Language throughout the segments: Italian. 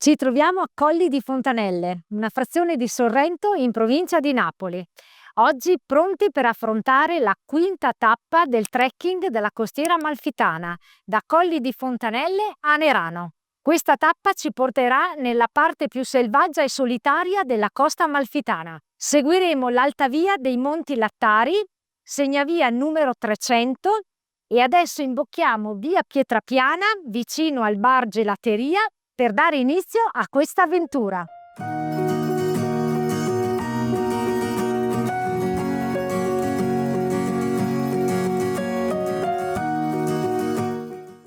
Ci troviamo a Colli di Fontanelle, una frazione di Sorrento in provincia di Napoli. Oggi pronti per affrontare la quinta tappa del trekking della costiera amalfitana, da Colli di Fontanelle a Nerano. Questa tappa ci porterà nella parte più selvaggia e solitaria della costa amalfitana. Seguiremo l'alta via dei Monti Lattari, segnavia numero 300, e adesso imbocchiamo via Pietrapiana vicino al bar Gelateria per dare inizio a questa avventura.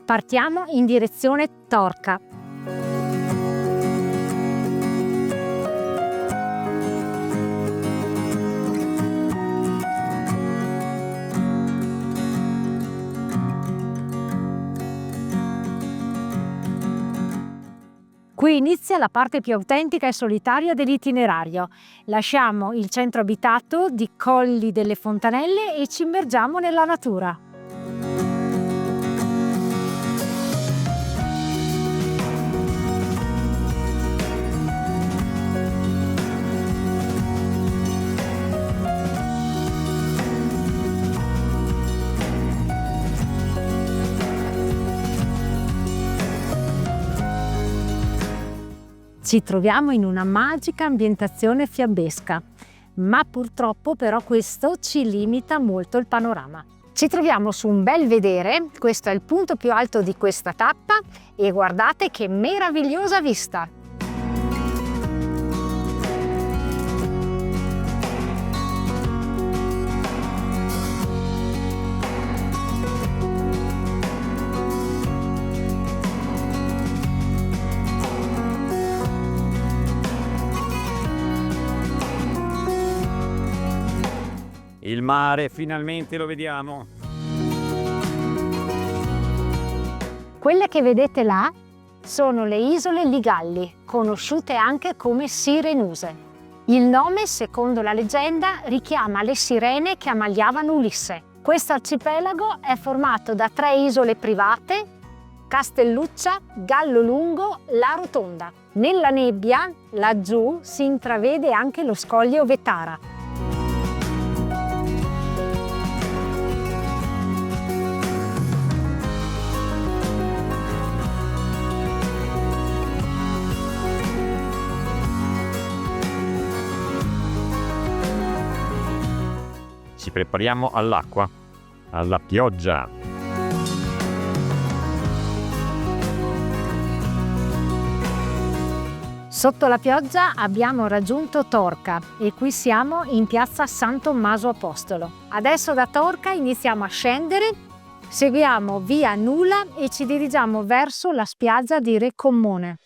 Partiamo in direzione Torca. Qui inizia la parte più autentica e solitaria dell'itinerario. Lasciamo il centro abitato di Colli delle Fontanelle e ci immergiamo nella natura. Ci troviamo in una magica ambientazione fiabesca, ma purtroppo però questo ci limita molto il panorama. Ci troviamo su un bel vedere, questo è il punto più alto di questa tappa e guardate che meravigliosa vista! Il mare, finalmente lo vediamo. Quelle che vedete là sono le isole Ligalli, conosciute anche come Sirenuse. Il nome, secondo la leggenda, richiama le sirene che ammaliavano Ulisse. Questo arcipelago è formato da 3 isole private: Castelluccia, Gallo Lungo, La Rotonda. Nella nebbia, laggiù, si intravede anche lo scoglio Vetara. Ci prepariamo all'acqua, alla pioggia. Sotto la pioggia abbiamo raggiunto Torca e qui siamo in piazza San Tommaso Apostolo. Adesso da Torca iniziamo a scendere, seguiamo via Nula e ci dirigiamo verso la spiaggia di Recommone.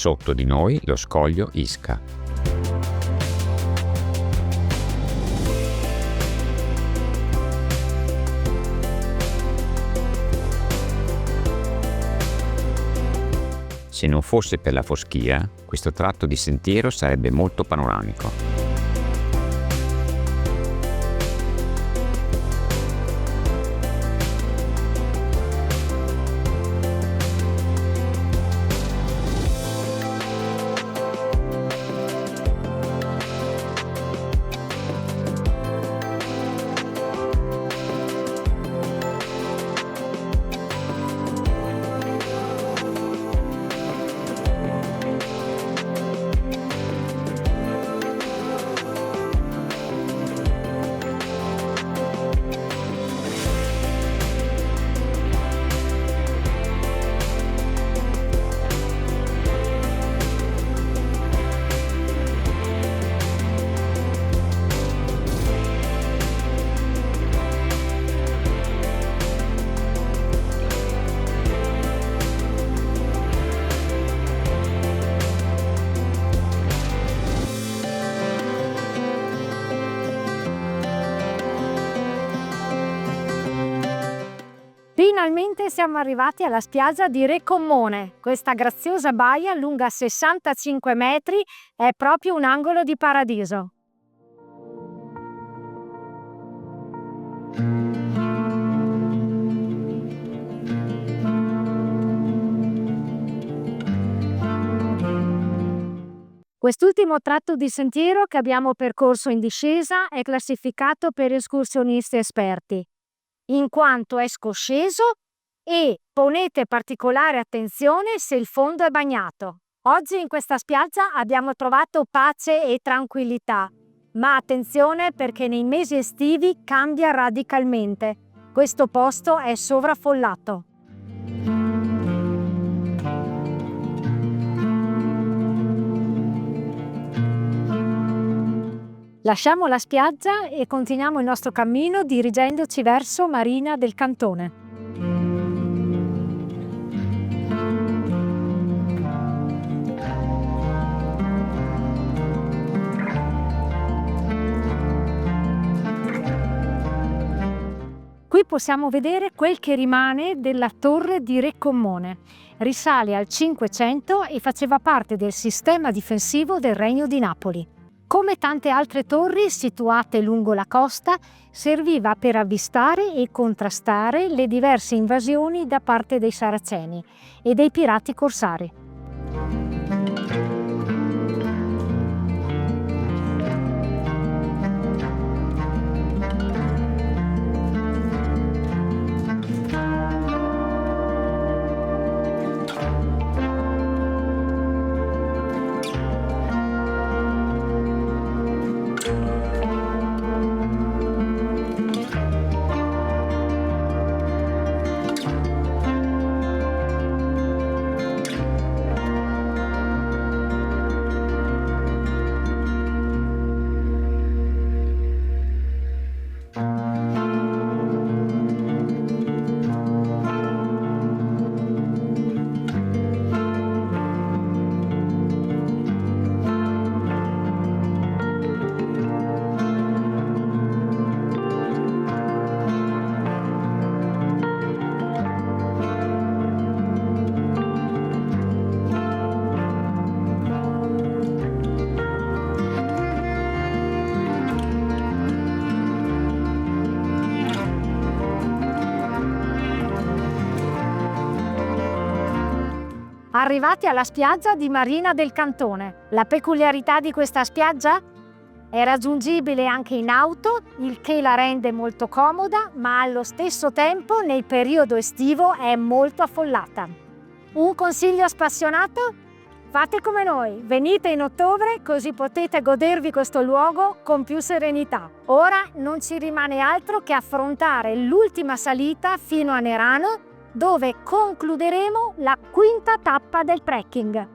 Sotto di noi lo scoglio Isca. Se non fosse per la foschia, questo tratto di sentiero sarebbe molto panoramico. Finalmente siamo arrivati alla spiaggia di Recommone. Questa graziosa baia lunga 65 metri è proprio un angolo di paradiso. Quest'ultimo tratto di sentiero che abbiamo percorso in discesa è classificato per escursionisti esperti, in quanto è scosceso e ponete particolare attenzione se il fondo è bagnato. Oggi in questa spiaggia abbiamo trovato pace e tranquillità, ma attenzione perché nei mesi estivi cambia radicalmente. Questo posto è sovraffollato. Lasciamo la spiaggia e continuiamo il nostro cammino dirigendoci verso Marina del Cantone. Qui possiamo vedere quel che rimane della torre di Recommone. Risale al 500 e faceva parte del sistema difensivo del Regno di Napoli. Come tante altre torri situate lungo la costa, serviva per avvistare e contrastare le diverse invasioni da parte dei Saraceni e dei pirati corsari. Arrivati alla spiaggia di Marina del Cantone. La peculiarità di questa spiaggia è raggiungibile anche in auto, il che la rende molto comoda, ma allo stesso tempo nel periodo estivo è molto affollata. Un consiglio spassionato? Fate come noi, venite in ottobre così potete godervi questo luogo con più serenità. Ora non ci rimane altro che affrontare l'ultima salita fino a Nerano, dove concluderemo la quinta tappa del trekking.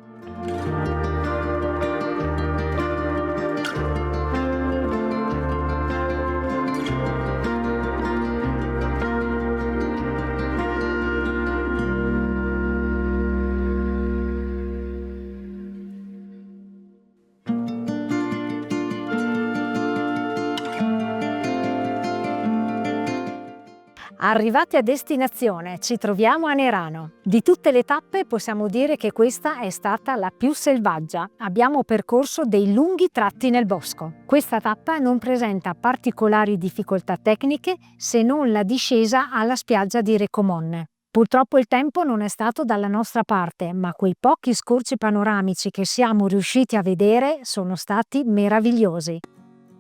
Arrivati a destinazione, ci troviamo a Nerano. Di tutte le tappe possiamo dire che questa è stata la più selvaggia. Abbiamo percorso dei lunghi tratti nel bosco. Questa tappa non presenta particolari difficoltà tecniche se non la discesa alla spiaggia di Recommone. Purtroppo il tempo non è stato dalla nostra parte, ma quei pochi scorci panoramici che siamo riusciti a vedere sono stati meravigliosi.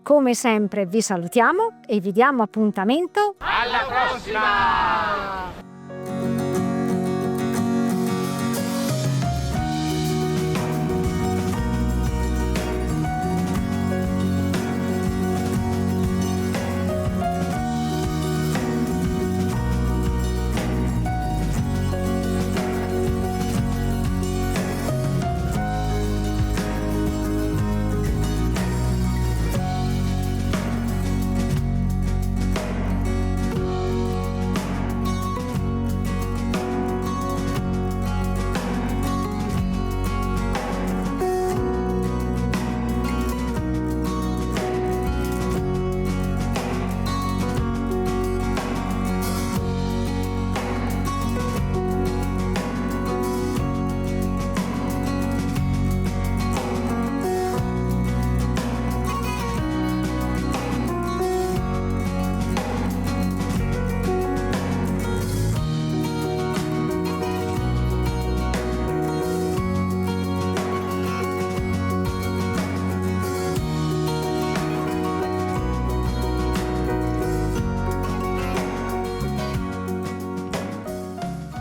Come sempre vi salutiamo e vi diamo appuntamento alla prossima!